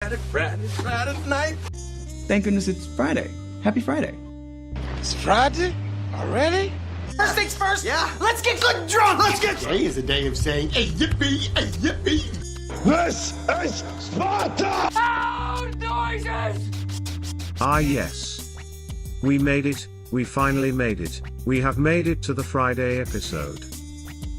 Friday night. Thank goodness it's Friday. Happy Friday. It's Friday already? First things first, Yeah. let's get good drunk. Let's get Today is a day of saying, hey, yippee, hey, yippee. This is Sparta! loud noises. Ah yes. We made it, we finally made it, we have made it to the Friday episode.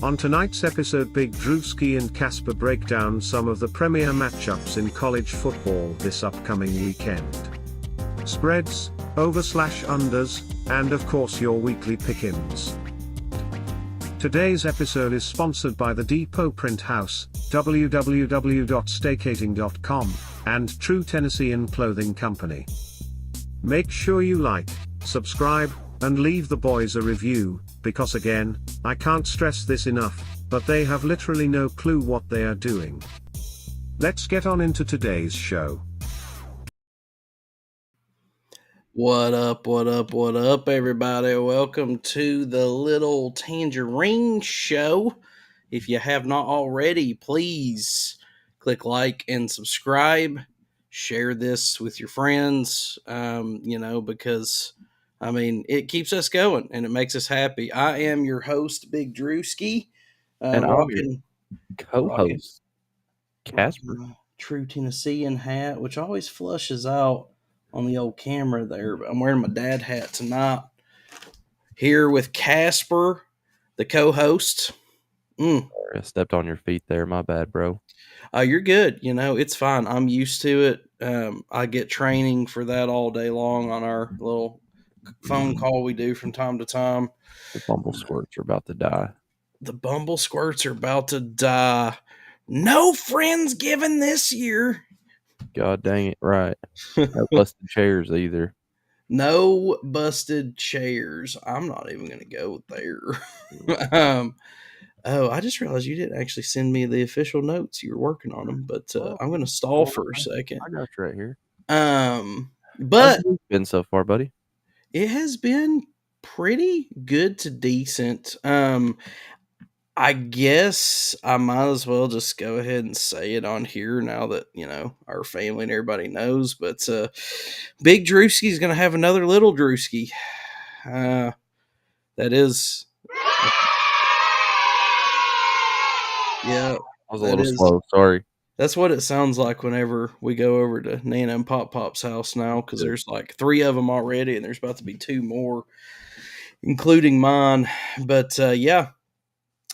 On tonight's episode, Big Drewski and Casper break down some of the premier matchups in college football this upcoming weekend. Spreads, over/unders, and of course your weekly pick-ins. Today's episode is sponsored by the Depot Printhouse, www.staycating.com, and True Tennessean Clothing Company. Make sure you like, subscribe, and leave the boys a review, because again, I can't stress this enough, but they have literally no clue what they are doing. Let's get on into today's show. What up, everybody? Welcome to the Little Tangerine Show. If you have not already, please click like and subscribe. Share this with your friends, because, it keeps us going and it makes us happy. I am your host, Big Drewski. And I'm your co-host, Casper. True Tennessean hat, which always flushes out on the old camera there, but I'm wearing my dad hat tonight. Here with Casper, the co-host. Sorry, I stepped on your feet there. My bad, bro. You're good. It's fine. I'm used to it. I get training for that all day long on our little phone call we do from time to time. The bumble squirts are about to die. The bumble squirts are about to die. No Friendsgiving this year. God dang it, right. No busted chairs either. No busted chairs. I'm not even going to go there. I just realized you didn't actually send me the official notes. You were working on them, but I'm going to stall for a second. I got you right here. But how's it been so far, buddy? It has been pretty good to decent. I guess I might as well just go ahead and say it on here now that, our family and everybody knows. But Big Drewski is going to have another little Drewski. That is. Yeah. I was a little slow. Sorry. That's what it sounds like whenever we go over to Nana and Pop Pop's house now, because there's like 3 of them already, and there's about to be 2 more, including mine. But yeah.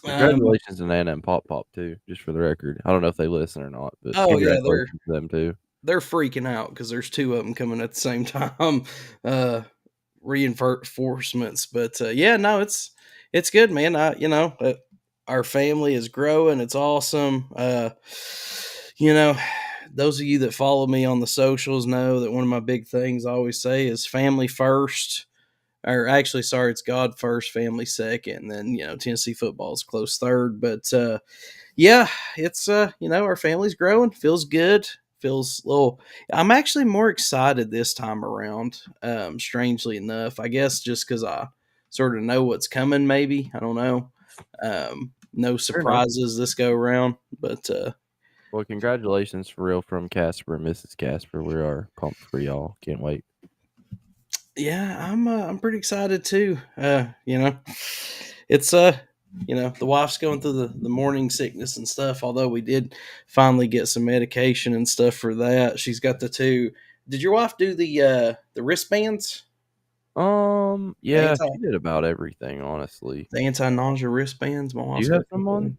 Congratulations to Nana and Pop Pop too, just for the record. I don't know if they listen or not, but congratulations to them too. They're freaking out because there's 2 of them coming at the same time, reinforcements. But yeah, no, it's good, man. Our family is growing. It's awesome. Those of you that follow me on the socials know that one of my big things I always say is family first. Or actually, sorry, it's God first, family second, and then, Tennessee football is close third. But yeah, it's our family's growing. Feels good. Feels a little. I'm actually more excited this time around. Strangely enough, I guess just because I sort of know what's coming. Maybe I don't know. No surprises this go around, but well, congratulations for real from Casper and Mrs. Casper. We are pumped for y'all. Can't wait. Yeah, I'm pretty excited too. It's the wife's going through the morning sickness and stuff. Although we did finally get some medication and stuff for that. She's got the 2. Did your wife do the wristbands? Yeah, she did about everything, honestly. The anti-nausea wristbands. My wife. Do you have them on?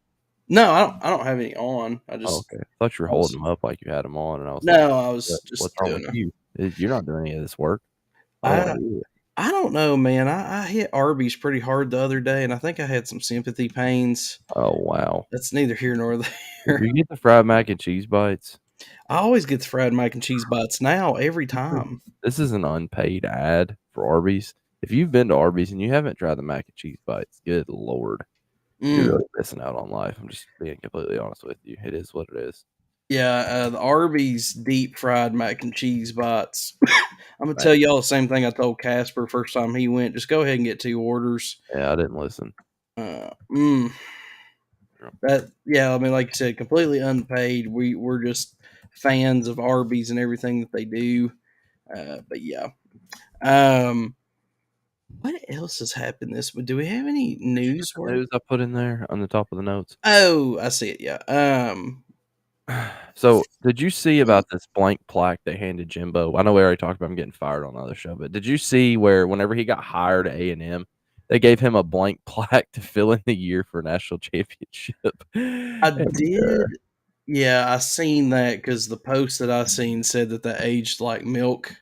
No, I don't have any on. I just. Okay. I thought you were holding them up like you had them on, and I was. No, I was just. What's wrong with you? You're not doing any of this work. I don't know, man. I hit Arby's pretty hard the other day, and I think I had some sympathy pains. Oh, wow. That's neither here nor there. Did you get the fried mac and cheese bites? I always get the fried mac and cheese bites now, every time. This is an unpaid ad for Arby's. If you've been to Arby's and you haven't tried the mac and cheese bites, good Lord. You're really missing out on life. I'm just being completely honest with you. It is what it is. Yeah, the Arby's deep fried mac and cheese bites. I'm going to tell y'all the same thing I told Casper first time he went. Just go ahead and get 2 orders. Yeah, I didn't listen. Like you said, completely unpaid. We're just fans of Arby's and everything that they do. But yeah. What else has happened this week? Do we have any news? News I put in there on the top of the notes. Oh, I see it. Yeah. So, did you see about this blank plaque they handed Jimbo? I know we already talked about him getting fired on another show, but did you see where whenever he got hired at A&M, they gave him a blank plaque to fill in the year for national championship? I did. Yeah, I seen that because the post that I seen said that they aged like milk.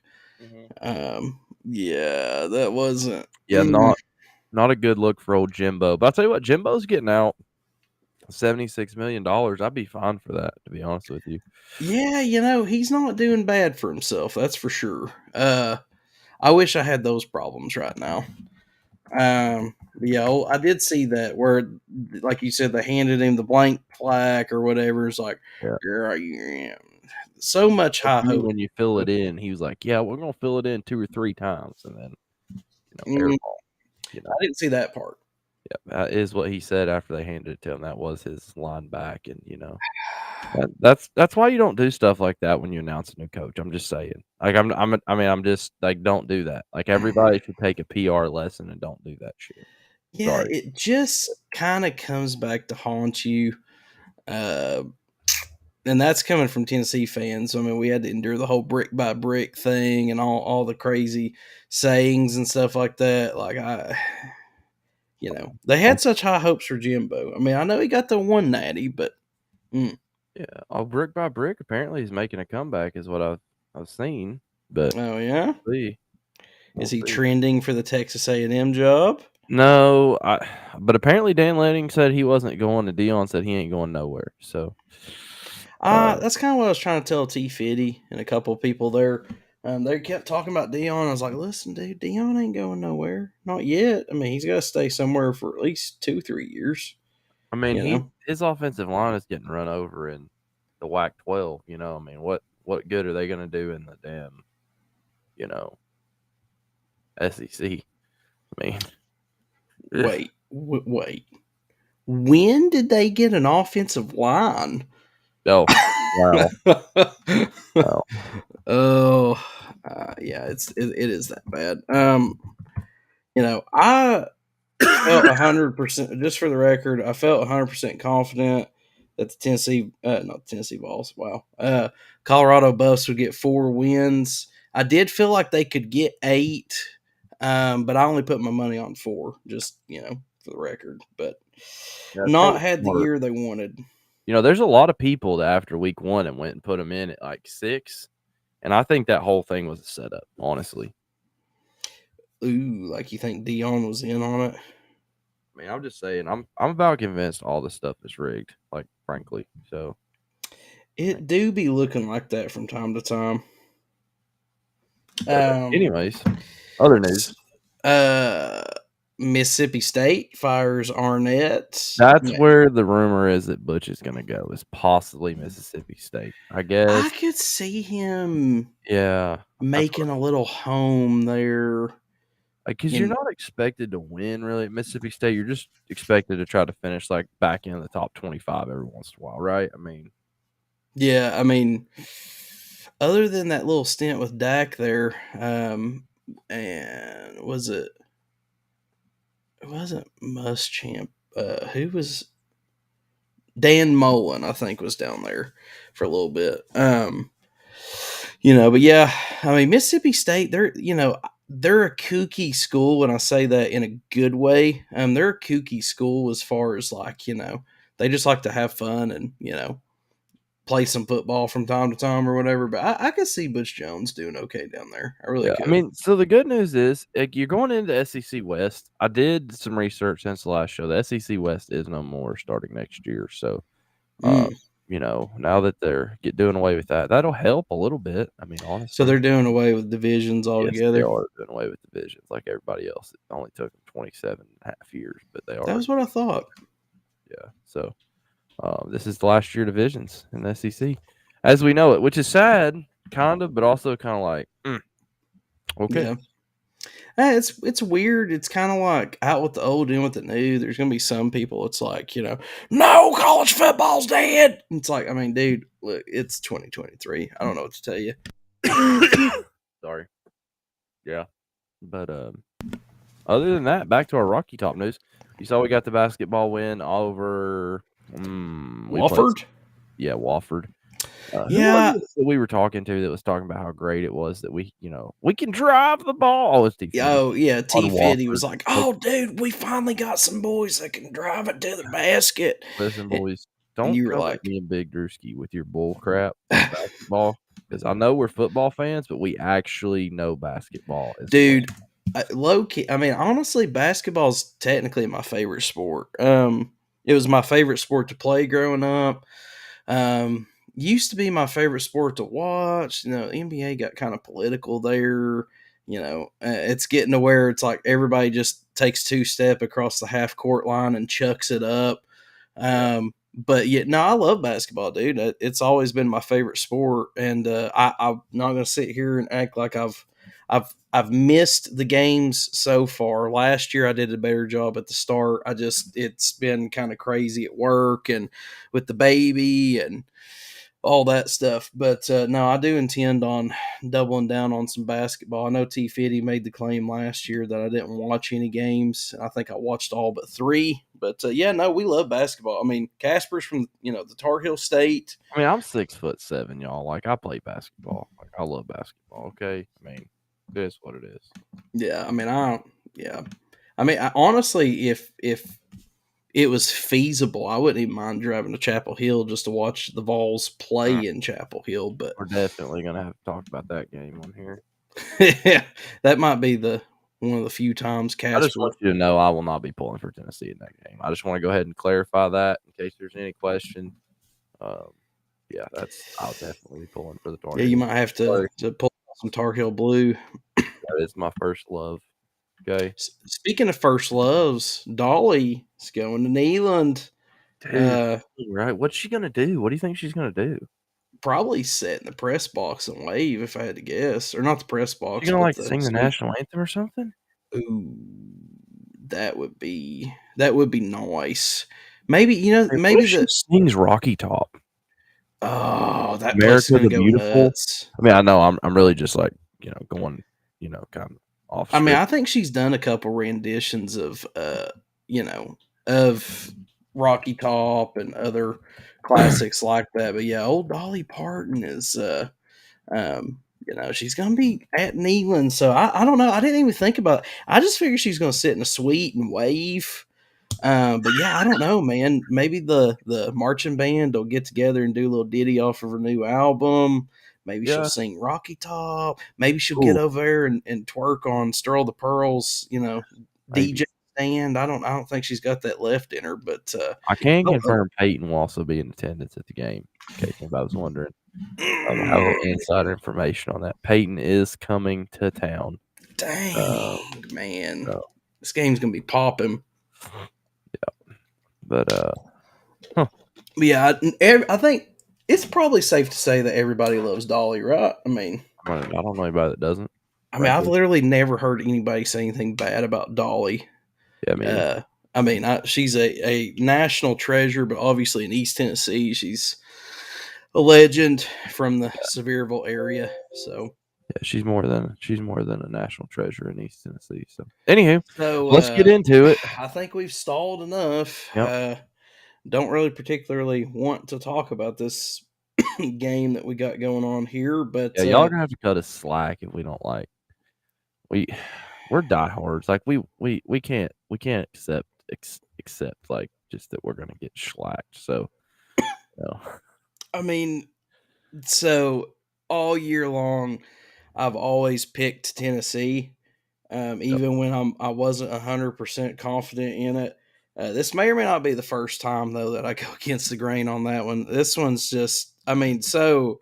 Yeah, that wasn't. Yeah, not a good look for old Jimbo. But I'll tell you what, Jimbo's getting out $76 million. I'd be fine for that, to be honest with you. Yeah, he's not doing bad for himself. That's for sure. I wish I had those problems right now. Yeah, I did see that where, like you said, they handed him the blank plaque or whatever. It's like, yeah. So much high hope. When you fill it in, he was like, "Yeah, we're gonna fill it in 2 or 3 times," and then airball. I didn't see that part. Yeah, that is what he said after they handed it to him. That was his line back, and that's why you don't do stuff like that when you announce a new coach. I'm just saying, like I'm just like, don't do that. Like everybody should take a PR lesson and don't do that shit. Yeah, Sorry. it just kind of comes back to haunt you. And that's coming from Tennessee fans. I mean, we had to endure the whole brick by brick thing and all the crazy sayings and stuff like that. Like they had such high hopes for Jimbo. I mean, I know he got the one natty, but yeah, brick by brick. Apparently, he's making a comeback, is what I've seen. But oh yeah, we'll is he see. trending for the Texas A&M job? No, but apparently Dan Lanning said he wasn't going, and Dion said he ain't going nowhere. So. That's kind of what I was trying to tell T. Fitty and a couple of people there. They kept talking about Dion. I was like, listen, dude, Dion ain't going nowhere. Not yet. I mean, he's got to stay somewhere for at least 2-3 years. I mean, his offensive line is getting run over in the WAC-12. I mean, what good are they going to do in the damn, SEC? I mean, wait. When did they get an offensive line? Oh, wow. Wow. Oh, yeah, it is that bad. I felt 100%, just for the record, I felt 100% confident that not Tennessee Vols, wow. Colorado Buffs would get 4 wins. I did feel like they could get 8, but I only put my money on 4, just, for the record. But not had the year they wanted. There's a lot of people that after week 1 and went and put them in at like 6, and I think that whole thing was a setup, honestly. Ooh, like you think Dion was in on it? I mean, I'm just saying, I'm about convinced all this stuff is rigged, like, frankly. So it do be looking like that from time to time. Anyways, other news. Mississippi State fires Arnett. That's where the rumor is that Butch is going to go, is possibly Mississippi State, I guess. I could see him making a little home there. Because you're not expected to win, really, at Mississippi State. You're just expected to try to finish, like, back in the top 25 every once in a while, right? I mean. Yeah, I mean, other than that little stint with Dak there, and was it wasn't Muschamp. Who was Dan Mullen? I think was down there for a little bit. But yeah, I mean Mississippi State. They're a kooky school, and I say that in a good way. They're a kooky school as far as like they just like to have fun and play some football from time to time or whatever. But I could see Butch Jones doing okay down there. I really could. I mean, so the good news is you're going into SEC West. I did some research since the last show. The SEC West is no more starting next year. So, now that they're doing away with that, that'll help a little bit. I mean, honestly. So they're doing away with divisions altogether? Yes, they are doing away with divisions like everybody else. It only took them 27 and a half years, but they are. That was what I thought. Yeah, so this is the last year divisions in the SEC as we know it, which is sad, kind of, but also kind of like, okay. It's weird. It's kind of like out with the old, in with the new. There's gonna be some people. It's like, no, college football's dead. It's like, I mean, dude, look, it's 2023. I don't know what to tell you. Sorry. Yeah. But other than that, back to our Rocky Top news. You saw we got the basketball win over Wofford? Wofford. Yeah. Who was it that we were talking to that was talking about how great it was that we can drive the ball. Oh, it's T. Oh, yeah. T. Fitty was Wofford. like, oh, dude, we finally got some boys that can drive it to the basket. Listen, boys, And don't you were come like, at me and Big Drewski with your bull crap on basketball, because I know we're football fans, but we actually know basketball as dude, low key. I mean, honestly, basketball's technically my favorite sport. It was my favorite sport to play growing up. Used to be my favorite sport to watch. NBA got kind of political there. It's getting to where it's like everybody just takes two-step across the half court line and chucks it up. But yeah, no, I love basketball, dude. It's always been my favorite sport, and I'm not gonna sit here and act like I've missed the games so far. Last year I did a better job at the start. It's been kind of crazy at work and with the baby and all that stuff. But no, I do intend on doubling down on some basketball. I know T. Fitty made the claim last year that I didn't watch any games. I think I watched all but 3. But yeah, no, we love basketball. I mean, Casper's from the Tar Heel State. I mean, I'm 6'7", y'all. Like, I play basketball. Like, I love basketball. Okay, I mean, it is what it is. Yeah, I mean, I don't. Yeah, I mean, honestly, if it was feasible, I wouldn't even mind driving to Chapel Hill just to watch the Vols play in Chapel Hill. But We're definitely gonna have to talk about that game on here. that might be one of the few times I just Casper. want you to know I will not be pulling for Tennessee in that game. I just want to go ahead and clarify that in case there's any question. Yeah, I'll definitely be pulling for the Tar Yeah, Heels. you might have to pull some Tar Heel blue. That is my first love. Okay. Speaking of first loves, Dolly is going to Neyland. Dude, right. What's she gonna do? What do you think she's gonna do? Probably sit in the press box and wave, if I had to guess. Or not the press box. She's gonna but sing the national anthem or something? Ooh, that would be nice. Maybe What if she sings Rocky Top? Oh, that place is America gonna the go Beautiful. nuts. I mean, I know I'm really just like going kind of off. I mean, script. I think she's done a couple renditions of of Rocky Top and other classics like that. But yeah, old Dolly Parton is she's gonna be at Neyland. So I don't know. I didn't even think about it. I just figured she's gonna sit in a suite and wave. But yeah, I don't know, man. Maybe the marching band will get together and do a little ditty off of her new album. Maybe she'll sing Rocky Top. Maybe she'll get over there and twerk on Stir the Pearls, DJ stand. I don't think she's got that left in her, but I can confirm Peyton will also be in attendance at the game, in case anybody was wondering. I have a little insider information on that. Peyton is coming to town. Dang, man. This game's gonna be popping. Yeah. But yeah, I think it's probably safe to say that everybody loves Dolly, right? I mean, I don't know anybody that doesn't. I mean, I've literally never heard anybody say anything bad about Dolly. Yeah, I mean, she's a national treasure, but obviously in East Tennessee, she's a legend from the Sevierville area. So yeah, she's more than a national treasure in East Tennessee. So anywho, let's get into it. I think we've stalled enough. Yep. Don't really particularly want to talk about this game that we got going on here, but yeah, y'all are gonna have to cut us slack if we don't like. We're diehards. Like we can't accept like just that we're gonna get slacked. So I mean, so all year long, I've always picked Tennessee, even when I wasn't 100% confident in it. This may or may not be the first time though that I go against the grain on that one. This one's just, I mean, so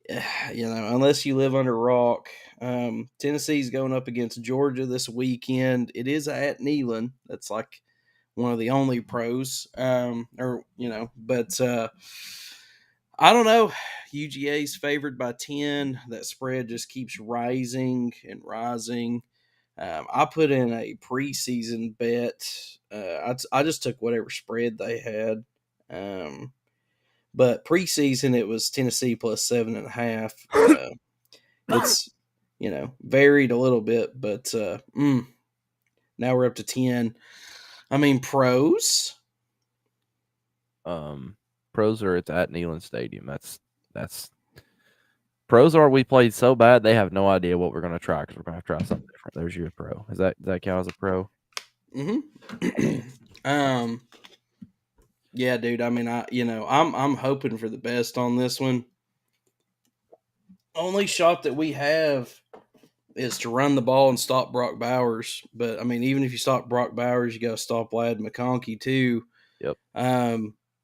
unless you live under a rock, Tennessee's going up against Georgia this weekend. It is at Neyland. That's like one of the only pros, but I don't know. UGA's favored by 10. That spread just keeps rising and rising. I put in a preseason bet. I just took whatever spread they had. But preseason it was Tennessee plus 7.5. It's varied a little bit, but now we're up to 10. I mean, pros. Pros are it's at Neyland Stadium. That's pros are we played so bad they have no idea what we're going to try because we're going to try something different. There's your pro. Does that count as a pro? Mm-hmm. Yeah, dude. I mean, I'm hoping for the best on this one. Only shot that we have is to run the ball and stop Brock Bowers. But I mean, even if you stop Brock Bowers, you got to stop Ladd McConkey too. Yep.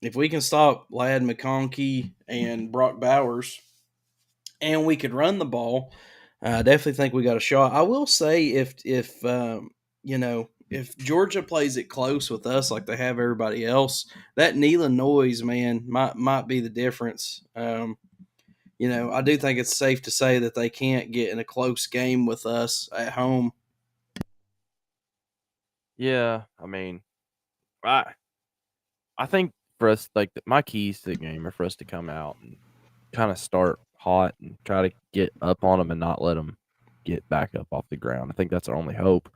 If we can stop Ladd McConkey and Brock Bowers, and we could run the ball, I definitely think we got a shot. I will say if Georgia plays it close with us like they have everybody else, that Neyland noise, man, might be the difference. I do think it's safe to say that they can't get in a close game with us at home. Yeah, I mean, I think for us, like my keys to the game are for us to come out and kind of start hot and try to get up on them and not let them get back up off the ground. I think that's our only hope.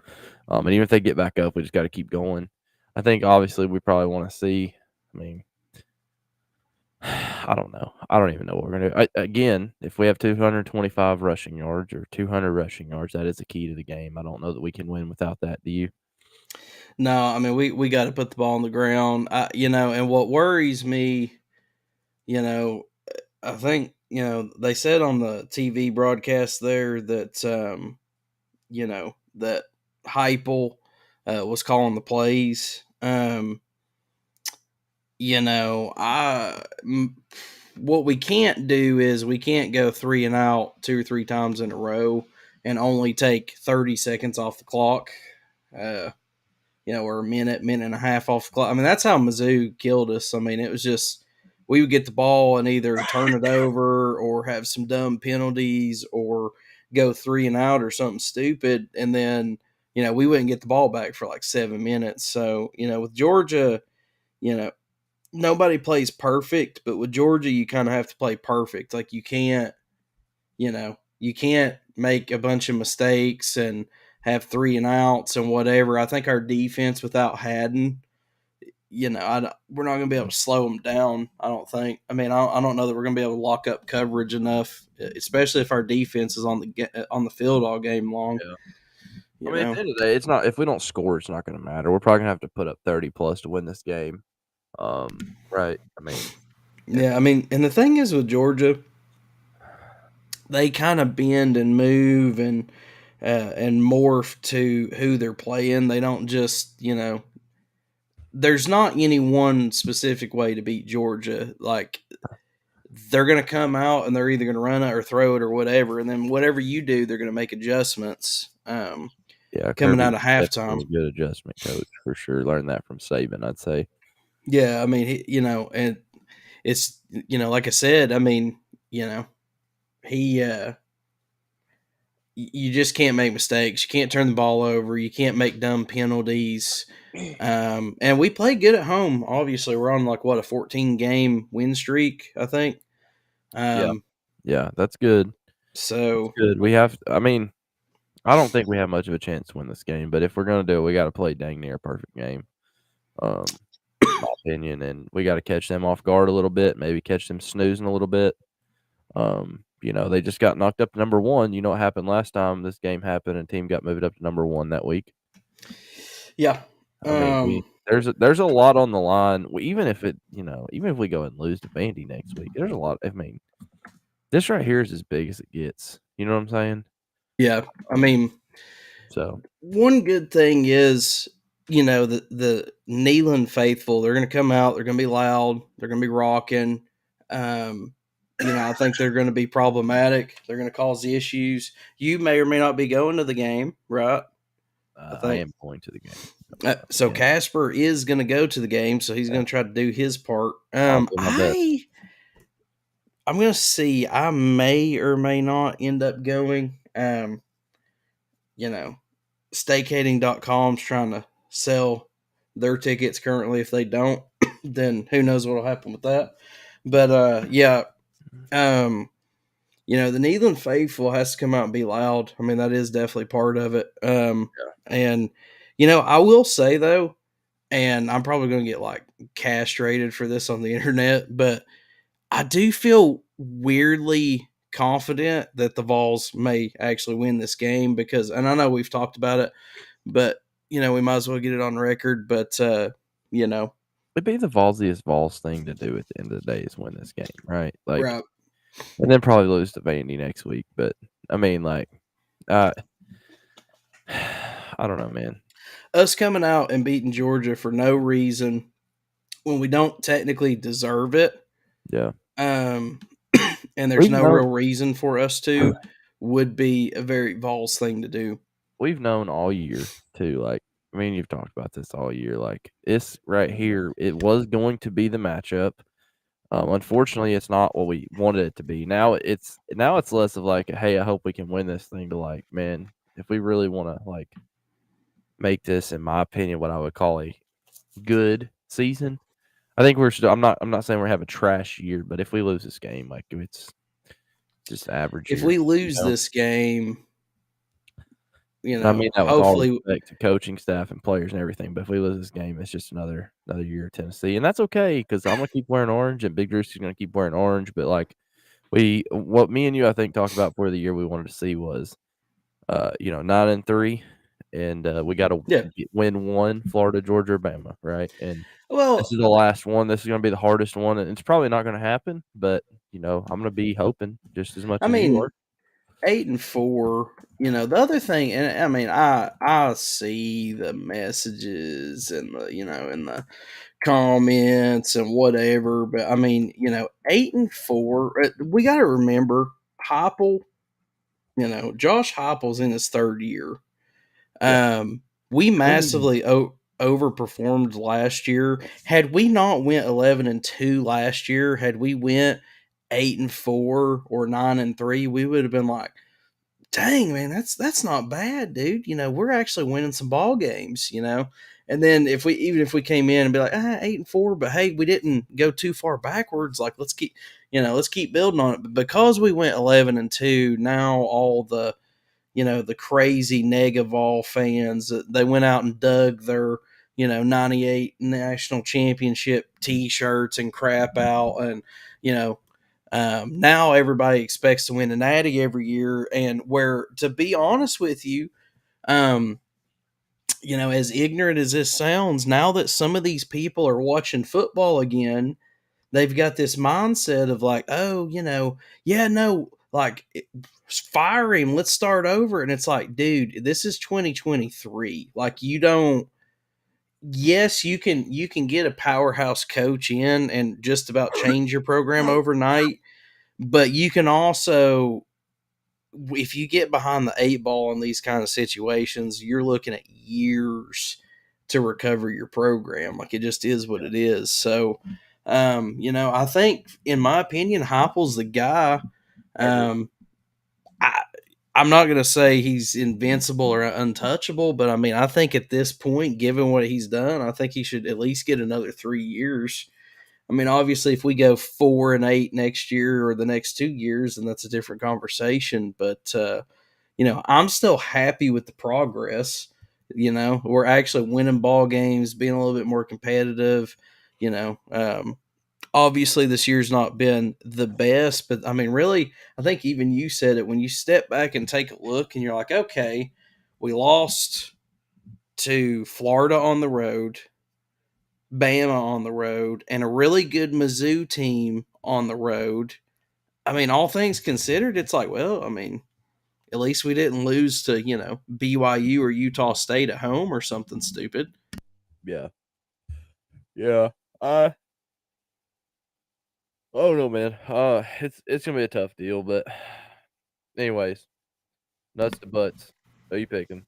And even if they get back up, we just got to keep going. I think obviously we probably want to see. I mean, I don't know. I don't even know what we're gonna do. Again, if we have 225 rushing yards or 200 rushing yards, that is the key to the game. I don't know that we can win without that. Do you? No, I mean we got to put the ball on the ground. And what worries me, I think they said on the TV broadcast there that that Heupel was calling the plays. What we can't do is we can't go 3 and out 2 or 3 times in a row and only take 30 seconds off the clock. Or a minute and a half off the clock. I mean, that's how Mizzou killed us. I mean, it was just we would get the ball and either turn it over or have some dumb penalties or go 3 and out or something stupid, and then we wouldn't get the ball back for like 7 minutes. So with Georgia, nobody plays perfect, but with Georgia, you kind of have to play perfect. Like you can't make a bunch of mistakes and have 3 and outs and whatever. I think our defense without Haddon, we're not going to be able to slow them down. I don't think. I mean, I don't know that we're going to be able to lock up coverage enough, especially if our defense is on the field all game long. Yeah. At the end of the day, it's not. If we don't score, it's not going to matter. We're probably going to have to put up 30 plus to win this game. Right. I mean, yeah. I mean, and the thing is with Georgia, they kind of bend and move and morph to who they're playing. They don't just, there's not any one specific way to beat Georgia. Like they're going to come out and they're either going to run it or throw it or whatever. And then whatever you do, they're going to make adjustments. Coming out of halftime. A good adjustment coach for sure. Learned that from Saban, I'd say. Yeah. I mean, and it's, like I said, I mean, he, you just can't make mistakes. You can't turn the ball over. You can't make dumb penalties. And we play good at home. Obviously, we're on a 14-game win streak, I think. Yeah, that's good. So that's good. We have. I mean, I don't think we have much of a chance to win this game, but if we're gonna do it, we got to play dang near a perfect game. My opinion, and we got to catch them off guard a little bit. Maybe catch them snoozing a little bit. They just got knocked up to number 1. You know what happened last time this game happened and team got moved up to number 1 that week? Yeah. I mean, there's a lot on the line. Even if we go and lose to Vandy next week, there's a lot. I mean, this right here is as big as it gets. You know what I'm saying? Yeah. I mean, so one good thing is, the Neyland faithful, they're going to come out. They're going to be loud. They're going to be rocking. I think they're going to be problematic. They're going to cause the issues. You may or may not be going to the game, right? I am going to the game. So Casper is going to go to the game, so he's going to try to do his part. I'm going to see. I may or may not end up going. Staycating.com's trying to sell their tickets currently. If they don't, then who knows what will happen with that. But yeah, the Needland faithful has to come out and be loud. I mean, that is definitely part of it. And I will say though, and I'm probably going to get like castrated for this on the internet, but I do feel weirdly confident that the Vols may actually win this game because, and I know we've talked about it, but we might as well get it on record. But It'd be the ballsiest Vols thing to do at the end of the day is win this game, right? Like, right. and then probably lose to Vandy next week. But I mean, like, I don't know, man. Us coming out and beating Georgia for no reason when we don't technically deserve it. Yeah. And there's no real reason for us to would be a very Vols thing to do. We've known all year too. Like, I mean, you've talked about this all year. Like, it's right here. It was going to be the matchup. Unfortunately, it's not what we wanted it to be. Now it's less of like, hey, I hope we can win this thing. To like, man, if we really want to like make this, in my opinion, what I would call a good season, I think we're still. I'm not saying we're having a trash year, but if we lose this game, like it's just average. If year, we lose this game, I mean that with hopefully, all respect to coaching staff and players and everything. But if we lose this game, it's just another year of Tennessee, and that's okay because I'm gonna keep wearing orange, and Big Drew's gonna keep wearing orange. But like what me and you I think talked about for the year we wanted to see was, 9-3, and we got to win one, Florida, Georgia, Bama, right? And this is the last one. This is gonna be the hardest one, and it's probably not gonna happen. But I'm gonna be hoping just as much as you are. 8-4. The other thing, and I mean, I see the messages and the comments and whatever, but I mean, 8-4. We got to remember Heupel. Josh Heupel's in his third year. We massively overperformed last year. Had we not went 11-2 last year, had we went 8-4 or 9-3, we would have been like, dang, man, that's not bad, dude. We're actually winning some ball games, And then if we came in and be like 8-4, but hey, we didn't go too far backwards. Like let's keep building on it. But because we went 11-2, now all the the crazy Vol fans, they went out and dug their 98 national championship T-shirts and crap out, and now everybody expects to win a natty every year. And where, to be honest with you, as ignorant as this sounds, now that some of these people are watching football again, they've got this mindset of like, oh, like fire him, let's start over. And it's like, dude, this is 2023. Like, yes, you can get a powerhouse coach in and just about change your program overnight, but you can also, if you get behind the 8 ball in these kind of situations, you're looking at years to recover your program. Like, it just is what it is. So, I think, in my opinion, Heupel's the guy. I'm not going to say he's invincible or untouchable, but I mean, I think at this point, given what he's done, I think he should at least get another 3 years. I mean, obviously, if we go 4-8 next year or the next 2 years, then that's a different conversation. But I'm still happy with the progress. We're actually winning ball games, being a little bit more competitive. Obviously, this year's not been the best, but I mean, really, I think even you said it when you step back and take a look, and you're like, okay, we lost to Florida on the road, Bama on the road, and a really good Mizzou team on the road. I mean, all things considered, it's like, well, I mean, at least we didn't lose to, BYU or Utah State at home or something stupid. Yeah. Yeah. Oh no, man. It's gonna be a tough deal, but anyways, nuts to butts. Who are you picking?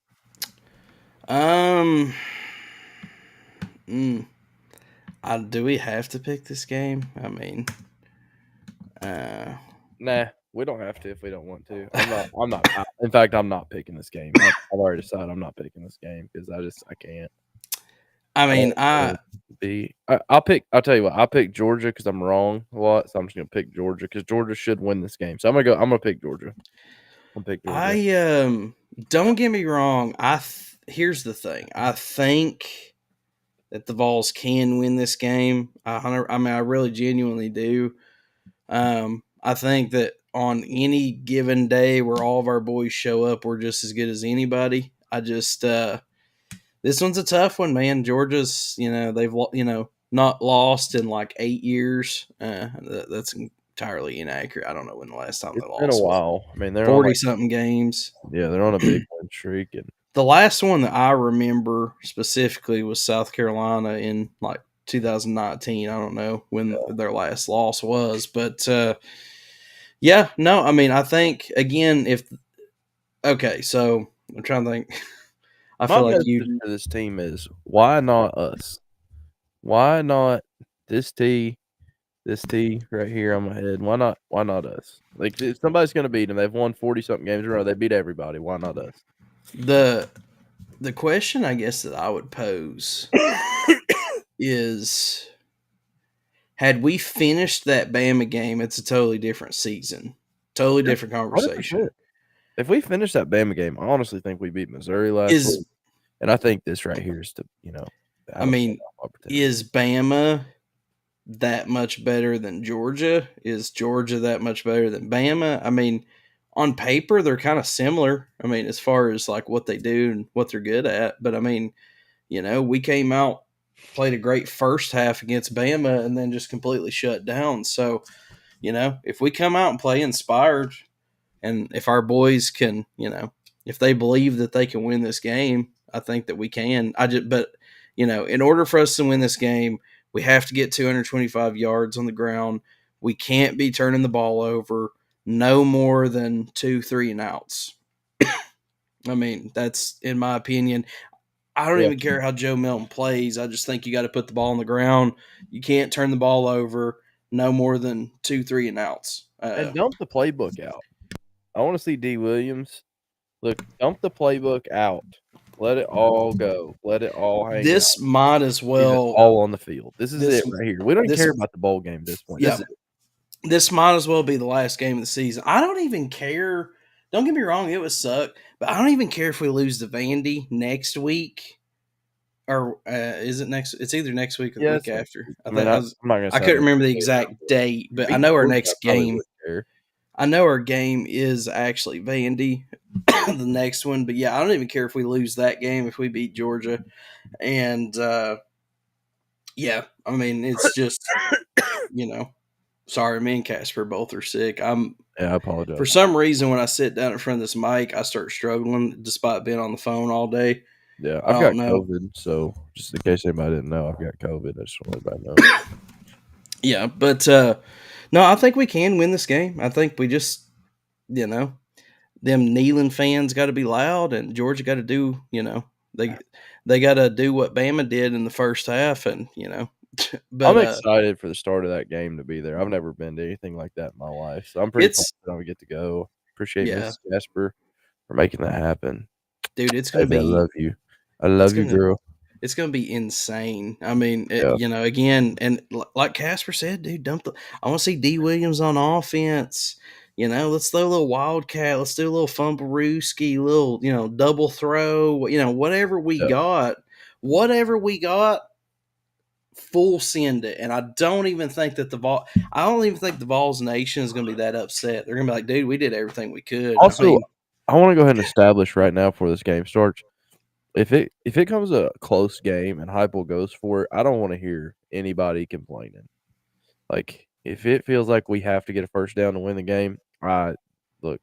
Do we have to pick this game? I mean, nah, We don't have to if we don't want to. In fact, I'm not picking this game. I've already decided I'm not picking this game because I can't. I mean, I'll tell you what. I'll pick Georgia because I'm wrong a lot, so I'm just gonna pick Georgia because Georgia should win this game. So I'm gonna pick Georgia. I'm gonna pick Georgia. Don't get me wrong. Here's the thing. I think that the Vols can win this game. I really genuinely do. I think that on any given day where all of our boys show up, we're just as good as anybody. This one's a tough one, man. Georgia's, they've, not lost in like 8 years. That's entirely inaccurate. I don't know when the last time they lost. It's been a while. I mean, they're 40 something games. Yeah, they're on a big win streak. And the last one that I remember specifically was South Carolina in like 2019. I don't know when their last loss was, but I think again, so I'm trying to think. I feel like for this team is why not us? Why not this T right here on my head? Why not us? Like if somebody's gonna beat them. They've won 40 something games in a row. They beat everybody. Why not us? The question I guess that I would pose is, had we finished that Bama game, it's a totally different season, totally different conversation. 100%. If we finish that Bama game, I honestly think we beat Missouri last week, and I think this right here is is Bama that much better than Georgia? Is Georgia that much better than Bama? I mean, on paper, they're kind of similar. I mean, as far as like what they do and what they're good at. But I mean, we came out, played a great first half against Bama, and then just completely shut down. So, if we come out and play inspired, and if our boys can, if they believe that they can win this game, I think that we can. In order for us to win this game, we have to get 225 yards on the ground. We can't be turning the ball over. No more than 2 3-and-outs. I mean, that's in my opinion. I don't even care how Joe Milton plays. I just think you got to put the ball on the ground. You can't turn the ball over. No more than 2 3-and-outs. And dump the playbook out. I want to see D. Williams. Look, dump the playbook out. Let it all go. Let it all hang. This might as well all on the field. This is it right here. We don't care about the bowl game at this point. Yeah, this might as well be the last game of the season. I don't even care. Don't get me wrong; it would suck, but I don't even care if we lose to Vandy next week, or is it next? It's either next week or the week after. I couldn't remember the exact date, but I know our next game. I know our game is actually Vandy, the next one. But yeah, I don't even care if we lose that game if we beat Georgia. And I mean, it's just, sorry, me and Casper both are sick. I apologize. For some reason, when I sit down in front of this mic, I start struggling despite being on the phone all day. Yeah, I've got COVID. So just in case anybody didn't know, I've got COVID. I just want everybody to know. Yeah, but no, I think we can win this game. I think we just, them Neyland fans got to be loud, and Georgia got to do, they got to do what Bama did in the first half, and But I'm excited for the start of that game to be there. I've never been to anything like that in my life, so I'm pretty pumped that I get to go. Appreciate Mrs. Jasper for making that happen, dude. It's gonna be. I love you. I love you, girl. It's going to be insane. I mean, again, and like Casper said, dude, I want to see D. Williams on offense. Let's throw a little wildcat. Let's do a little fumble-rooski, little, double throw, whatever we got, full send it. And I don't even think that the Vols Nation is going to be that upset. They're going to be like, dude, we did everything we could. Also, I want to go ahead and establish right now before this game starts, if it comes a close game and Heupel goes for it, I don't want to hear anybody complaining. Like, if it feels like we have to get a first down to win the game, I don't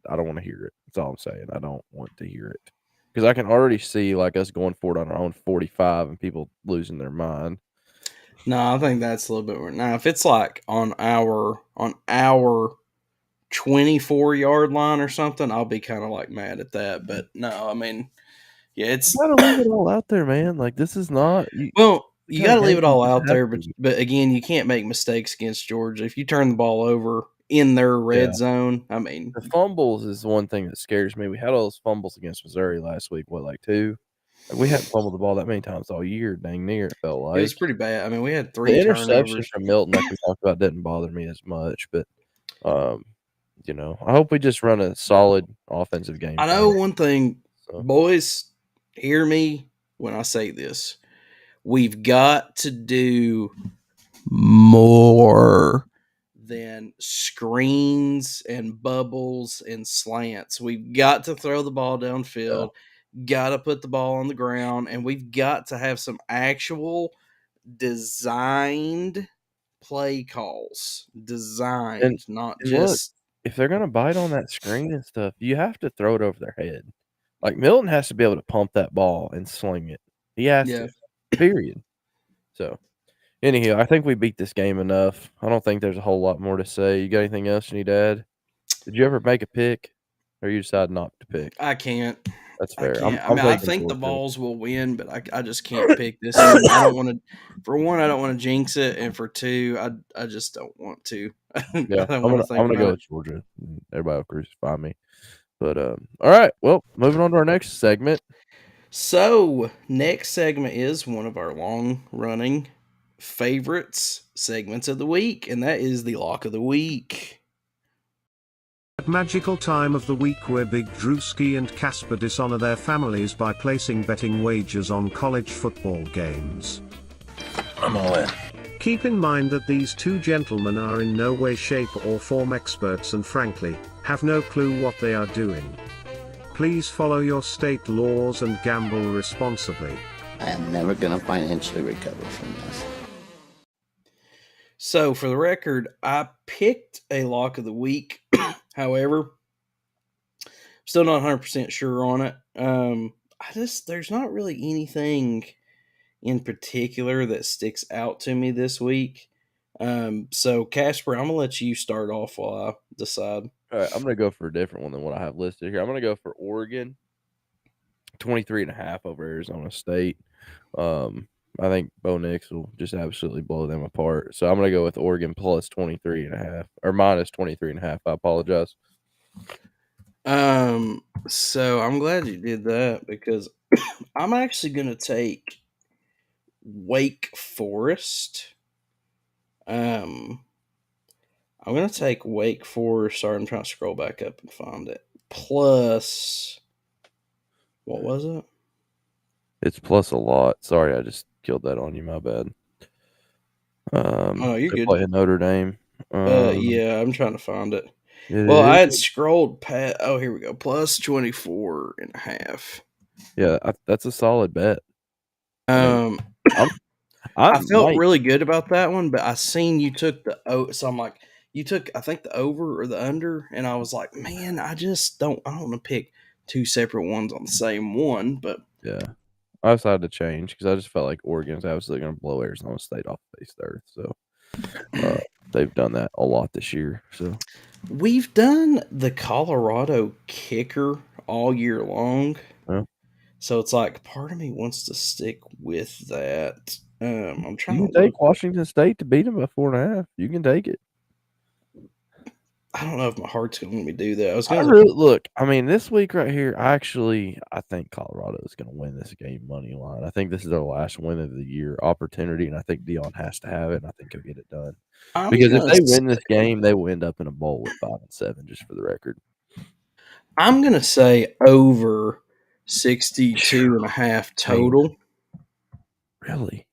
want to hear it. That's all I'm saying. I don't want to hear it. Because I can already see like us going for it on our own 45 and people losing their mind. No, I think that's a little bit more. Now, if it's like on our 24-yard line or something, I'll be kind of like mad at that. But no, I mean, yeah, it's you gotta leave it all out there, man. Like, this is not. You got to leave it all out there, but again, you can't make mistakes against Georgia. If you turn the ball over in their red zone. I mean, The fumbles is the one thing that scares me. We had all those fumbles against Missouri last week. What, like 2? Like, we hadn't fumbled the ball that many times all year. Dang near, it felt like it was pretty bad. I mean, we had the 3 interception turnovers. from Milton, like we talked about, didn't bother me as much. But you know, I hope we just run a solid offensive game. I know one thing, So. boys. Hear me when I say this. We've got to do more than screens and bubbles and slants. We've got to throw the ball downfield, got to put the ball on the ground, and we've got to have some actual designed play calls. Designed, not And look, just. if they're gonna bite on that screen and stuff, you have to throw it over their head. Like, Milton has to be able to pump that ball and sling it. He has to. Period. So, anyhow, I think we beat this game enough. I don't think there's a whole lot more to say. You got anything else you need to add? Did you ever make a pick, or you decide not to pick? I can't. That's I fair. can't. I'm I taking think the Georgia. Vols will win, but I just can't pick this one. I don't want to. For one, I don't want to jinx it, and for two, I just don't want to. Yeah, I don't I'm want to think gonna about go it. with Georgia. Everybody will crucify me. But all right. Well, moving on to our next segment. So, next segment is one of our long-running favorites segments of the week, and that is the lock of the week. That magical time of the week where Big Drewski and Casper dishonor their families by placing betting wagers on college football games. I'm all in. Keep in mind that these two gentlemen are in no way, shape, or form experts and frankly, have no clue what they are doing. Please follow your state laws and gamble responsibly. I am never going to financially recover from this. So, for the record, I picked a lock of the week. However, still not 100% sure on it. There's not really anything in particular that sticks out to me this week. So, Casper, I'm going to let you start off while I decide. All right, I'm going to go for a different one than what I have listed here. I'm going to go for Oregon, 23.5 over Arizona State. I think Bo Nix will just absolutely blow them apart. So I'm going to go with Oregon plus 23.5 or minus 23.5. I apologize. So I'm glad you did that because I'm actually going to take Wake Forest. I'm going to take Wake Forest. Sorry, I'm trying to scroll back up and find it. Plus, what was it? It's plus a lot. Sorry, I just killed that on you. My bad. You're good. Play Notre Dame. Yeah, I'm trying to find it. Well, I had scrolled past. Oh, here we go. Plus 24.5. Yeah, that's a solid bet. I felt really good about that one, but I seen you took the so I'm like, you took I think the over or the under, and I was like, man, I don't want to pick two separate ones on the same one, but yeah, I decided to change because I just felt like Oregon's absolutely going to blow Arizona State off the face of the earth. So they've done that a lot this year. So we've done the Colorado kicker all year long. Yeah. So it's like part of me wants to stick with that. I'm trying you to can take Washington State to beat them by 4.5. You can take it. I don't know if my heart's going to let me do that. I was I going really, look, I mean, this week right here, I think Colorado is going to win this game money line. I think this is their last win of the year opportunity, and I think Dion has to have it, and I think he'll get it done. Because if they win this game, they will end up in a bowl with 5-7, just for the record. I'm going to say over 62.5 total. Really?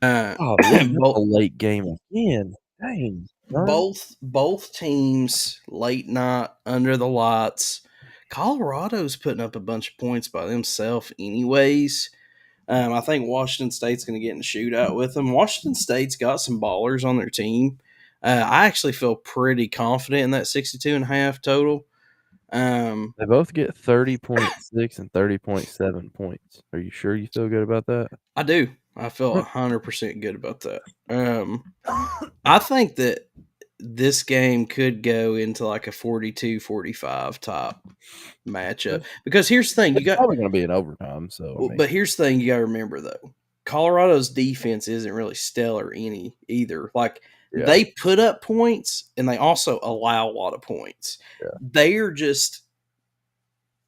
That's a late game again. Dang. Both teams late night under the lights. Colorado's putting up a bunch of points by themselves, anyways. I think Washington State's going to get in a shootout with them. Washington State's got some ballers on their team. I actually feel pretty confident in that 62.5 total. They both get 30.6 and 30.7 points. Are you sure you feel good about that? I do. I feel 100% good about that. I think that this game could go into like a 42-45 type matchup. Because here's the thing. It's probably going to be an overtime. So, but here's the thing you got to remember, though. Colorado's defense isn't really stellar either. Like, Yeah. They put up points and they also allow a lot of points. Yeah. They are just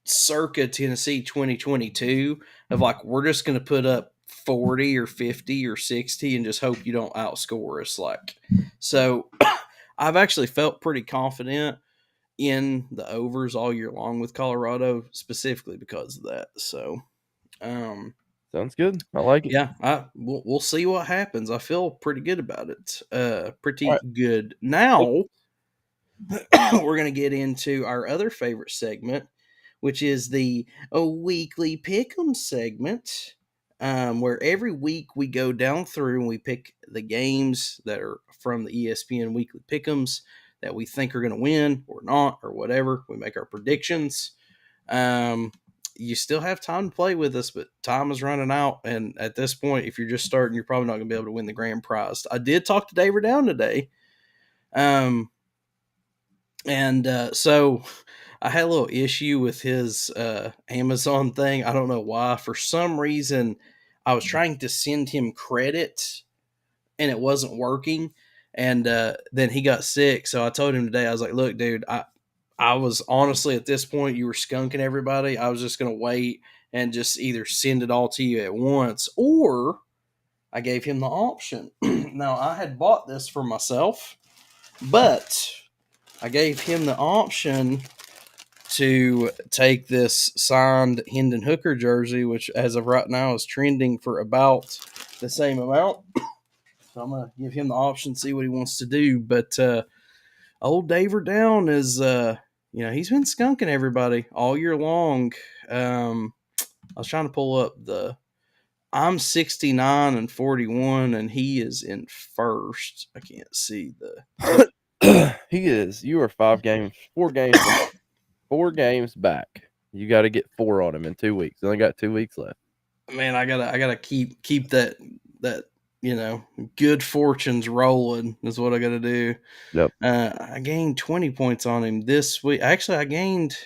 circa Tennessee 2022 of like, we're just going to put up 40 or 50 or 60 and just hope you don't outscore us. Like, so I've actually felt pretty confident in the overs all year long with Colorado, specifically because of that. So, Sounds good. I like it. yeah, we'll see what happens. I feel pretty good about it. Pretty All right. good. Now we're gonna get into our other favorite segment, which is the weekly pick'em segment, where every week we go down through and we pick the games that are from the ESPN weekly pick'ems that we think are going to win or not or whatever. We make our predictions. You still have time to play with us, but time is running out. And at this point, if you're just starting, you're probably not going to be able to win the grand prize. I did talk to David Down today. So I had a little issue with his Amazon thing. I don't know why. For some reason, I was trying to send him credit and it wasn't working. And then he got sick. So I told him today, I was like, look, dude, I was honestly at this point, you were skunking everybody. I was just going to wait and just either send it all to you at once, or I gave him the option. Now, I had bought this for myself, but I gave him the option to take this signed Hendon Hooker jersey, which as of right now is trending for about the same amount. So I'm going to give him the option, see what he wants to do. But old Daver Down is, he's been skunking everybody all year long. I was trying to pull up I'm 69-41, and he is in first. I can't see He is. You are 4 games back. You got to get 4 on him in 2 weeks. Only got 2 weeks left. Man, I gotta keep that good fortunes rolling is what I gotta do. Yep. I gained 20 points on him this week. Actually, I gained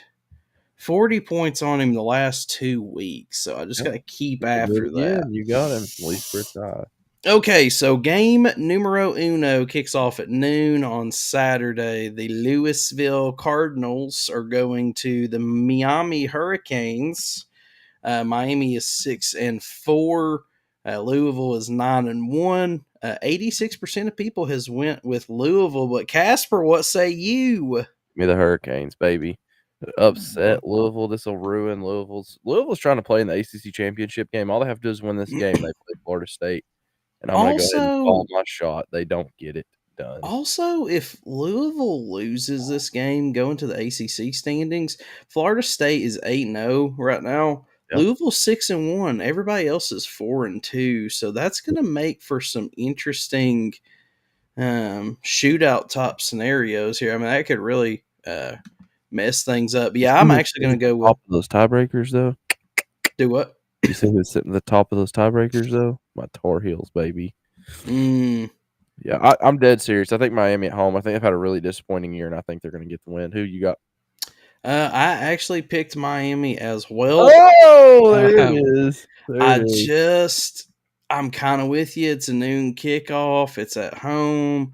40 points on him the last 2 weeks, so I just gotta keep after that. You got him. At least for a try. Okay, so game numero uno kicks off at noon on Saturday. The Louisville Cardinals are going to the Miami Hurricanes. Miami is 6-4. Louisville is 9-1. 86% of people has went with Louisville. But Casper, what say you? Give me the Hurricanes, baby. Upset Louisville. This will ruin Louisville's trying to play in the ACC championship game. All they have to do is win this game. They play Florida State. And I'm going to go ahead and call my shot. They don't get it done. Also, if Louisville loses this game going to the ACC standings, Florida State is 8-0 right now. Yep. Louisville 6-1. Everybody else is 4-2. So that's going to make for some interesting shootout top scenarios here. I mean, that could really mess things up. But yeah, I'm actually going to go with top of those tiebreakers, though. Do what? You see who's sitting at the top of those tiebreakers, though? My Tar Heels, baby. Yeah, I'm dead serious. I think Miami at home. I think they've had a really disappointing year, and I think they're going to get the win. Who you got? I actually picked Miami as well. Oh, there it is. I'm kind of with you. It's a noon kickoff. It's at home.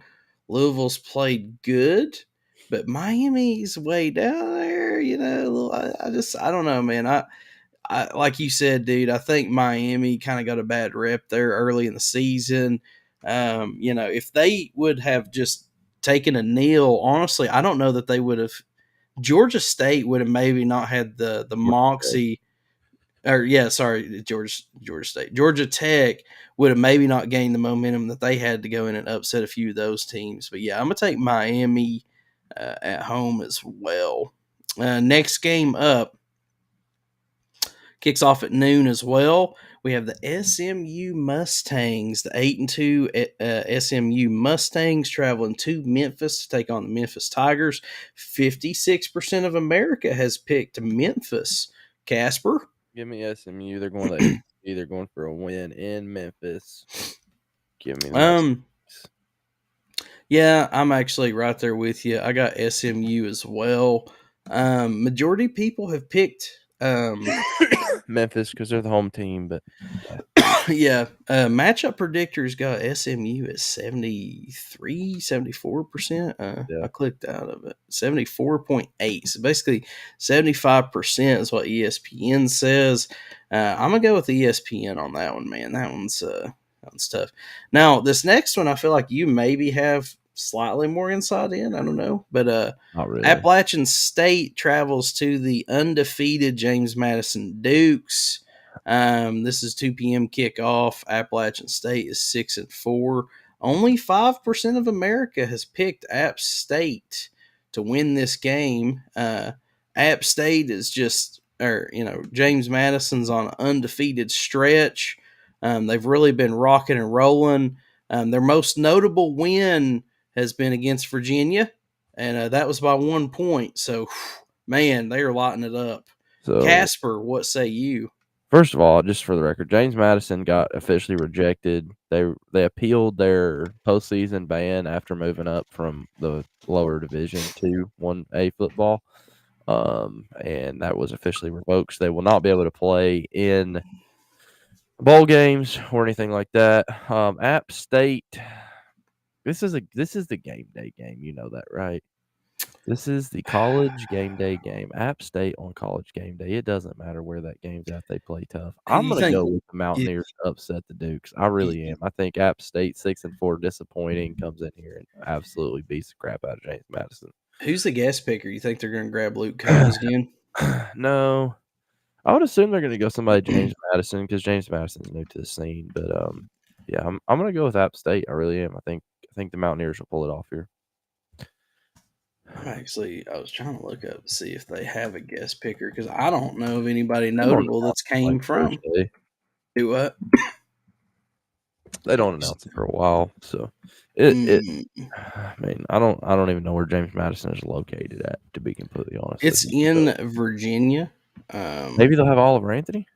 Louisville's played good, but Miami's way down there. I don't know, man. I like you said, dude, I think Miami kind of got a bad rep there early in the season. If they would have just taken a kneel, honestly, I don't know that they would have. Georgia State would have maybe not had the moxie. Georgia State. Georgia Tech would have maybe not gained the momentum that they had to go in and upset a few of those teams. But yeah, I'm going to take Miami at home as well. Next game up kicks off at noon as well. We have the SMU Mustangs, the 8-2 SMU Mustangs traveling to Memphis to take on the Memphis Tigers. 56% of America has picked Memphis. Casper? Give me SMU. They're going to they're going for a win in Memphis. Give me the Yeah, I'm actually right there with you. I got SMU as well. Majority of people have picked Memphis because they're the home team, but Yeah. Matchup predictors got SMU at 74%. Yeah. I clicked out of it. 74.8. So basically 75% is what ESPN says. I'm going to go with ESPN on that one, man. That one's tough. Now, this next one, I feel like you maybe have slightly more insight in. I don't know. But Not really. Appalachian State travels to the undefeated James Madison Dukes. This is 2 p.m. kickoff. Appalachian State is 6-4. Only 5% of America has picked App State to win this game. App State is James Madison's on an undefeated stretch. They've really been rocking and rolling. Their most notable win has been against Virginia, and that was by 1 point. So, man, they are lighting it up. So, Casper, what say you? first of all, just for the record, James Madison got officially rejected. They appealed their postseason ban after moving up from the lower division to 1A football, and that was officially revoked. So they will not be able to play in bowl games or anything like that. App State. This is the game day game. You know that, right? This is the college game day game. App State on college game day. It doesn't matter where that game's at. They play tough. I'm You going to think- go with the Mountaineers to upset the Dukes. I really am. I think App State 6-4 disappointing comes in here and absolutely beats the crap out of James Madison. Who's the guest picker? You think they're going to grab Luke Combs again? No, I would assume they're going to go somebody James Madison because James Madison's new to the scene. But yeah, I'm going to go with App State. I really am. I think the Mountaineers will pull it off here. I was trying to look up to see if they have a guest picker because I don't know of anybody notable that's came from. Thursday. Do what? They don't announce it for a while, so it. Mm. I mean, I don't even know where James Madison is located at. To be completely honest, It's with you. in Virginia. Maybe they'll have Oliver Anthony.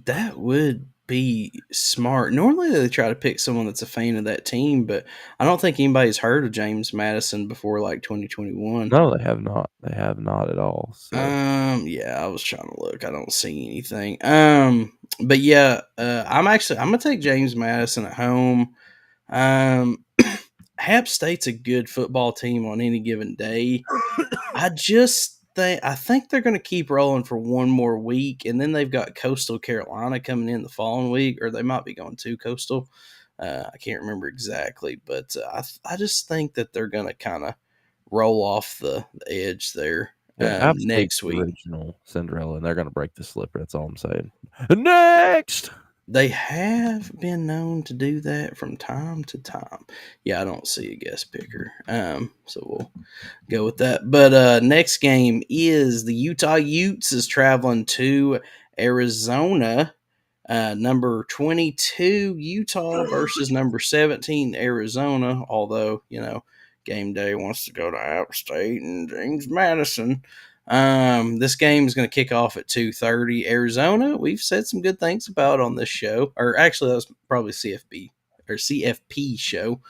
That would be smart. Normally they try to pick someone that's a fan of that team, but I don't think anybody's heard of James Madison before like 2021. No, they have not. They have not at all. So Yeah, I was trying to look. I don't see anything. But yeah, I'm gonna take James Madison at home. App State's a good football team on any given day. I think they're going to keep rolling for one more week, and then they've got Coastal Carolina coming in the following week, or they might be going to Coastal. I can't remember exactly, but I just think that they're going to kind of roll off the edge there App State's next week. Original Cinderella, and they're going to break the slipper. That's all I'm saying. Next. They have been known to do that from time to time. Yeah, I don't see a guest picker. So we'll go with that. But next game is the Utah Utes is traveling to Arizona. Number 22 Utah versus number 17 Arizona. Although, game day wants to go to App State and James Madison. This game is going to kick off at 2:30. Arizona, we've said some good things about on this show, or actually that was probably CFP show.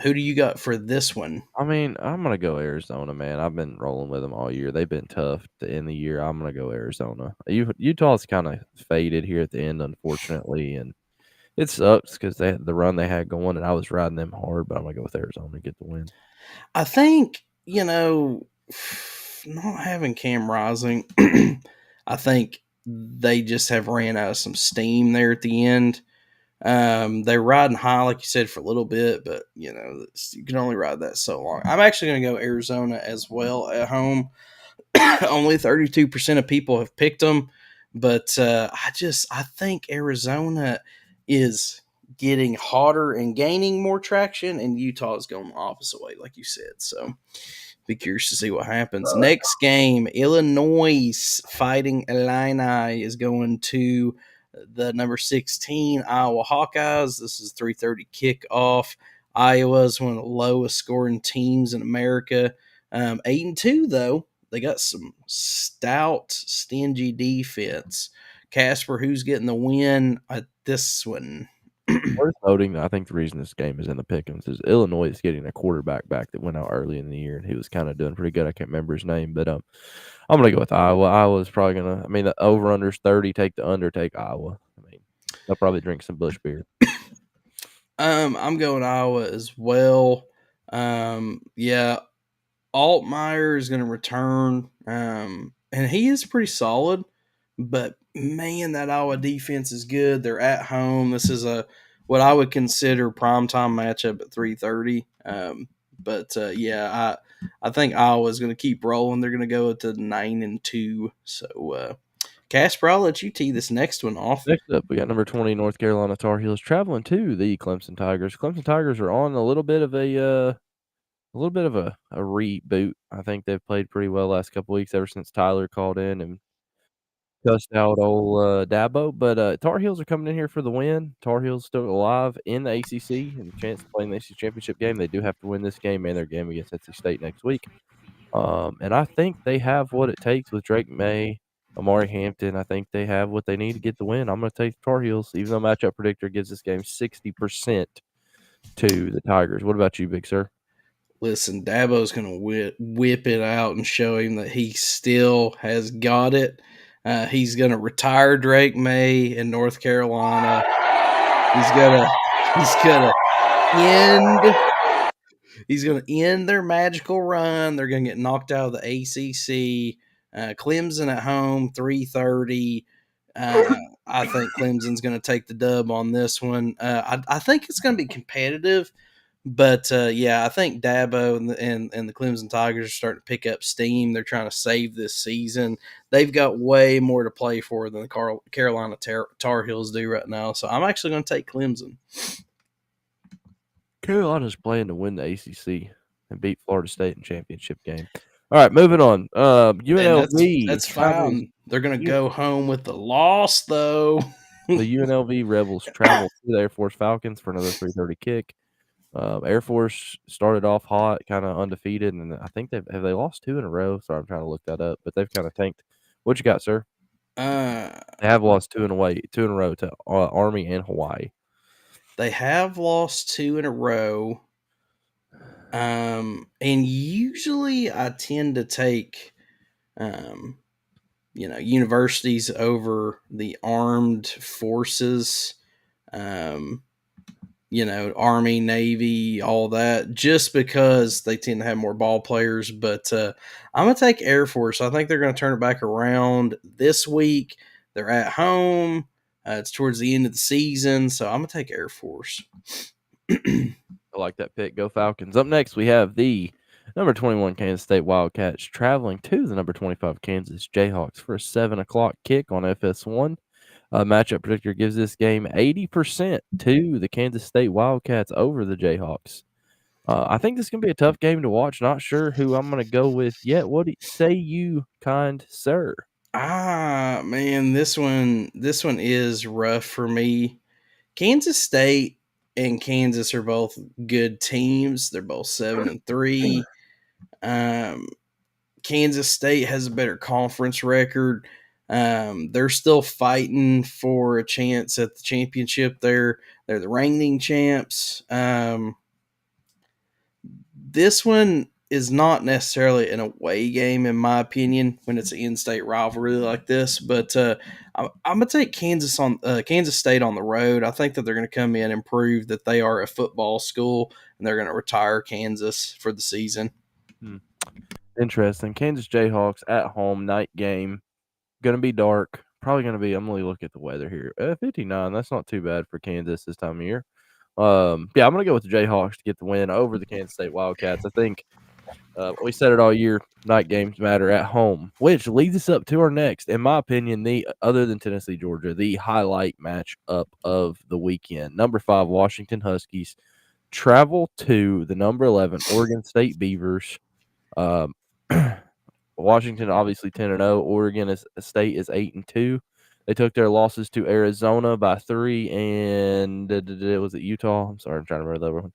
Who do you got for this one? I mean, I'm gonna go Arizona, man. I've been rolling with them all year. They've been tough to end the year. I'm gonna go Arizona. Utah's kind of faded here at the end, unfortunately, and it sucks because they had the run they had going, and I was riding them hard. But I'm gonna go with Arizona to get the win. I think, not having Cam Rising, I think they just have ran out of some steam there at the end. They're riding high, like you said, for a little bit, but, you can only ride that so long. I'm actually going to go Arizona as well at home. Only 32% of people have picked them, but I think Arizona is getting hotter and gaining more traction, and Utah is going the opposite way, like you said. So be curious to see what happens. Next game, Illinois Fighting Illini is going to the number 16 Iowa Hawkeyes. This is 3:30 kickoff. Iowa is one of the lowest scoring teams in America. 8-2 though. They got some stout, stingy defense. Casper, who's getting the win at this one? Worth noting that I think the reason this game is in the pick'ems is Illinois is getting a quarterback back that went out early in the year, and he was kind of doing pretty good. I can't remember his name, but I'm gonna go with Iowa. Iowa's probably gonna. I mean, the over under's 30. Take the under. Take Iowa. I mean, they'll probably drink some Busch beer. I'm going Iowa as well. Yeah, Altmaier is going to return, and he is pretty solid. But man, that Iowa defense is good. They're at home. This is what I would consider primetime matchup at 3:30. I think Iowa is going to keep rolling. They're going to go to 9-2. So, Casper, I'll let you tee this next one off. Next up, we got number 20 North Carolina Tar Heels traveling to the Clemson Tigers. Clemson Tigers are on a little bit of a reboot. I think they've played pretty well last couple weeks ever since Tyler called in and cussed out old Dabo. But Tar Heels are coming in here for the win. Tar Heels still alive in the ACC and a chance to play in the ACC championship game. They do have to win this game and their game against NC State next week. And I think they have what it takes with Drake May, Amari Hampton. I think they have what they need to get the win. I'm going to take the Tar Heels, even though matchup predictor gives this game 60% to the Tigers. What about you, big sir? Listen, Dabo's going to whip it out and show him that he still has got it. He's going to retire Drake May in North Carolina. He's going to end their magical run. They're going to get knocked out of the ACC. Clemson at home, 3:30. I think Clemson's going to take the dub on this one. I think it's going to be competitive. But I think Dabo and the Clemson Tigers are starting to pick up steam. They're trying to save this season. They've got way more to play for than the Carolina Tar Heels do right now. So I'm actually going to take Clemson. Carolina's playing to win the ACC and beat Florida State in championship game. All right, moving on. UNLV. That's fine. They're going to go home with the loss, though. The UNLV Rebels travel to the Air Force Falcons for another 3:30 kick. Air Force started off hot, kind of undefeated, and I think have they lost 2 in a row? Sorry, I'm trying to look that up, but they've kind of tanked. What you got, sir? They have lost 2 in a row to Army and Hawaii. They have lost 2 in a row. And usually I tend to take, universities over the armed forces. Army, Navy, all that, just because they tend to have more ball players. But I'm going to take Air Force. I think they're going to turn it back around this week. They're at home. It's towards the end of the season, so I'm going to take Air Force. I like that pick. Go Falcons. Up next, we have the number 21 Kansas State Wildcats traveling to the number 25 Kansas Jayhawks for a 7 o'clock kick on FS1. Matchup predictor gives this game 80% to the Kansas State Wildcats over the Jayhawks. I think this is going to be a tough game to watch. Not sure who I'm going to go with yet. What do you say, you kind sir? Man, this one is rough for me. Kansas State and Kansas are both good teams. They're both 7-3. Kansas State has a better conference record. They're still fighting for a chance at the championship. They're the reigning champs. This one is not necessarily an away game, in my opinion, when it's an in-state rivalry like this. But I'm gonna take Kansas State on the road. I think that they're going to come in and prove that they are a football school, and they're going to retire Kansas for the season. Interesting. Kansas Jayhawks at home, night game. Going to be dark. Probably going to be, I'm going to look at the weather here. 59, that's not too bad for Kansas this time of year. I'm going to go with the Jayhawks to get the win over the Kansas State Wildcats. I think we said it all year, night games matter at home, which leads us up to our next, in my opinion, other than Tennessee, Georgia, the highlight matchup of the weekend. Number 5, Washington Huskies travel to the number 11 Oregon State Beavers. Washington obviously 10-0. Oregon State is 8-2. They took their losses to Arizona by 3, and was it Utah? I'm sorry, I'm trying to remember the other one.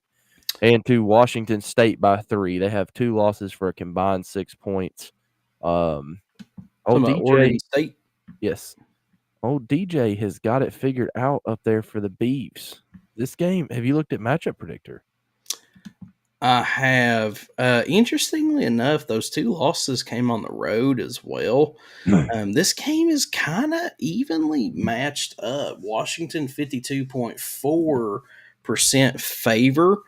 And to Washington State by 3. They have 2 losses for a combined 6 points. DJ, Oregon State. Yes. DJ has got it figured out up there for the Beavs. this game, have you looked at Matchup Predictor? I have. Interestingly enough, those two losses came on the road as well. This game is kind of evenly matched up. Washington 52.4% favor.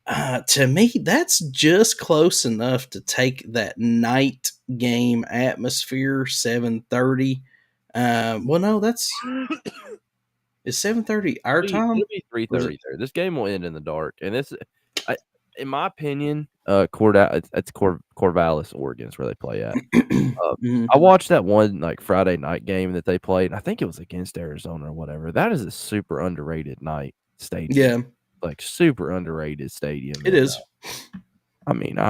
To me, that's just close enough to take that night game atmosphere, 7:30. Well, no, that's is 7:30 our time. It'll be 3:30 there. This game will end in the dark, and this, in my opinion, it's Corvallis, Oregon is where they play at. Mhm. I watched that one like Friday night game that they played, and I think it was against Arizona or whatever. That is a super underrated night stadium. Yeah, Like super underrated stadium. it is. I mean,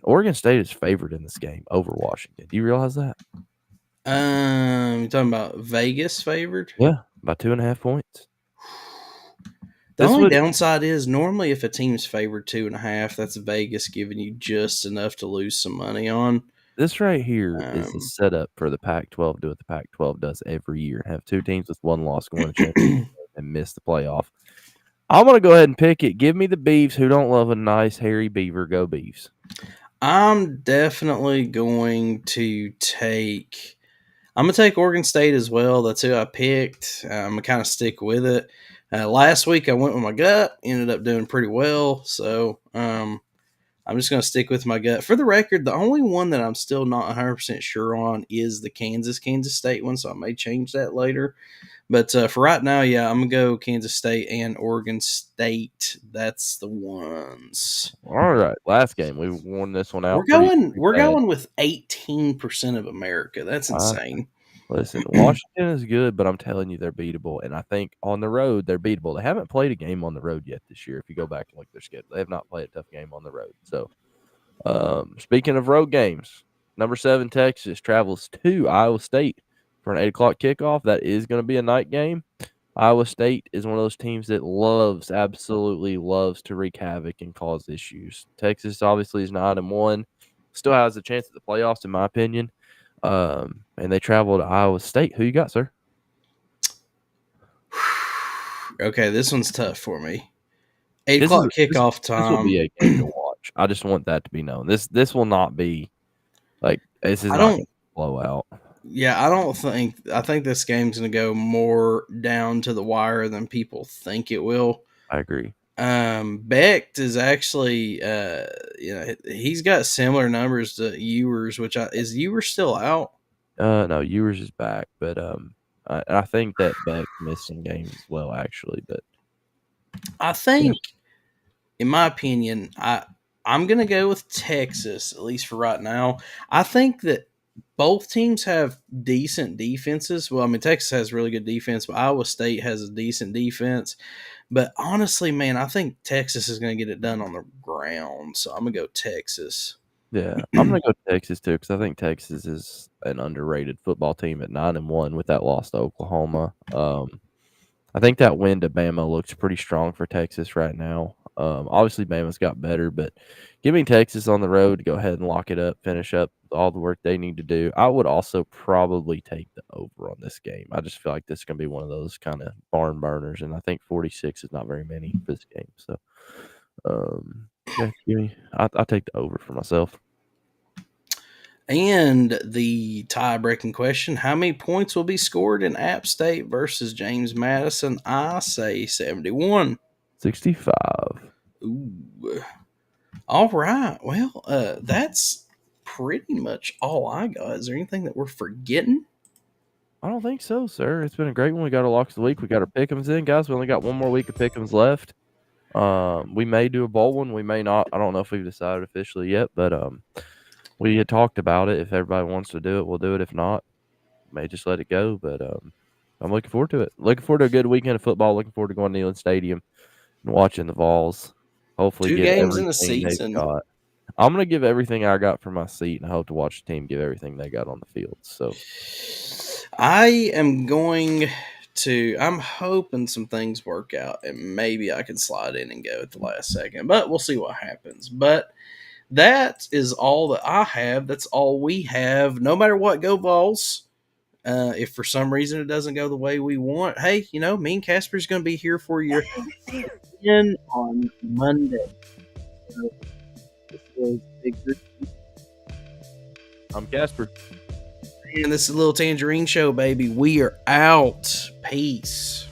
Oregon State is favored in this game over Washington. Do you realize that? You talking about Vegas favored? Yeah, by 2.5 points. The This only would- downside is normally if a team's favored 2.5, that's Vegas giving you just enough to lose some money on. This right here is the Um, setup for the Pac-12 do what the Pac-12 does every year. Have two teams with one loss going to championship and miss the playoff. I'm going to go ahead and pick it. Give me the Beavs who don't love a nice hairy beaver. Go Beavs. I'm definitely going to take. I'm gonna take Oregon State as well. That's who I picked. I'm gonna kind of stick with it. Last week I went with my gut. Ended up doing pretty well. So I'm just gonna stick with my gut. For the record, the only one that I'm still not 100% sure on is the Kansas State one. So I may change that later. But for right now, yeah, I'm gonna go Kansas State and Oregon State. That's the ones. All right, last game we won this one out. We're going with 18% of America. That's insane. Listen, Washington is good, but I'm telling you they're beatable, and I think on the road they're beatable. They haven't played a game on the road yet this year. If you go back and look at their schedule, they have not played a tough game on the road. So, speaking of road games, number 7 Texas travels to Iowa State for an 8 o'clock kickoff. That is going to be a night game. Iowa State is one of those teams that absolutely loves to wreak havoc and cause issues. Texas obviously is 9-1, still has a chance at the playoffs, in my opinion. And they travel to Iowa State. Who you got, sir? Okay, this one's tough for me. 8 o'clock kickoff time. This will be a game to watch. I just want that to be known. This will not be like this is not going to blow out. Yeah, I think this game's going to go more down to the wire than people think it will. I agree. Becht is actually, he's got similar numbers to Ewers, is Ewers still out? No, Ewers is back, but I think that Beck missed some games as well, actually. But I think, in my opinion, I'm going to go with Texas, at least for right now. I think that both teams have decent defenses. Well, I mean, Texas has really good defense, but Iowa State has a decent defense. But honestly, man, I think Texas is going to get it done on the ground. So I'm going to go Texas. yeah, I'm going to go Texas too because I think Texas is an underrated football team at 9-1 with that loss to Oklahoma. I think that win to Bama looks pretty strong for Texas right now. Obviously, Bama's got better, but giving Texas on the road to go ahead and lock it up, finish up all the work they need to do. I would also probably take the over on this game. I just feel like this is going to be one of those kind of barn burners, and I think 46 is not very many for this game. So, yeah, I'll take the over for myself. And the tie-breaking question, how many points will be scored in App State versus James Madison? I say 71. 65. Ooh. All right. Well, that's pretty much all I got. Is there anything that we're forgetting? I don't think so, sir. It's been a great one. We got our locks of the week. We got our pick'ems in, guys. We only got one more week of pick'ems left. We may do a bowl one. We may not. I don't know if we've decided officially yet, but we had talked about it. If everybody wants to do it, we'll do it. If not, may just let it go. But I'm looking forward to it. Looking forward to a good weekend of football. Looking forward to going to Neyland Stadium and watching the Vols. Hopefully, 2 get games in the everything they've season. got. I'm going to give everything I got from my seat, and I hope to watch the team give everything they got on the field. So, I am going to. I'm hoping some things work out, and maybe I can slide in and go at the last second. But we'll see what happens. But that is all that I have. That's all we have. No matter what, go Vols. If for some reason it doesn't go the way we want, hey, me and Casper's going to be here for you again on Monday. So, this was Big Drew. I'm Casper. And this is a little Tangerine Show, baby. We are out. Peace.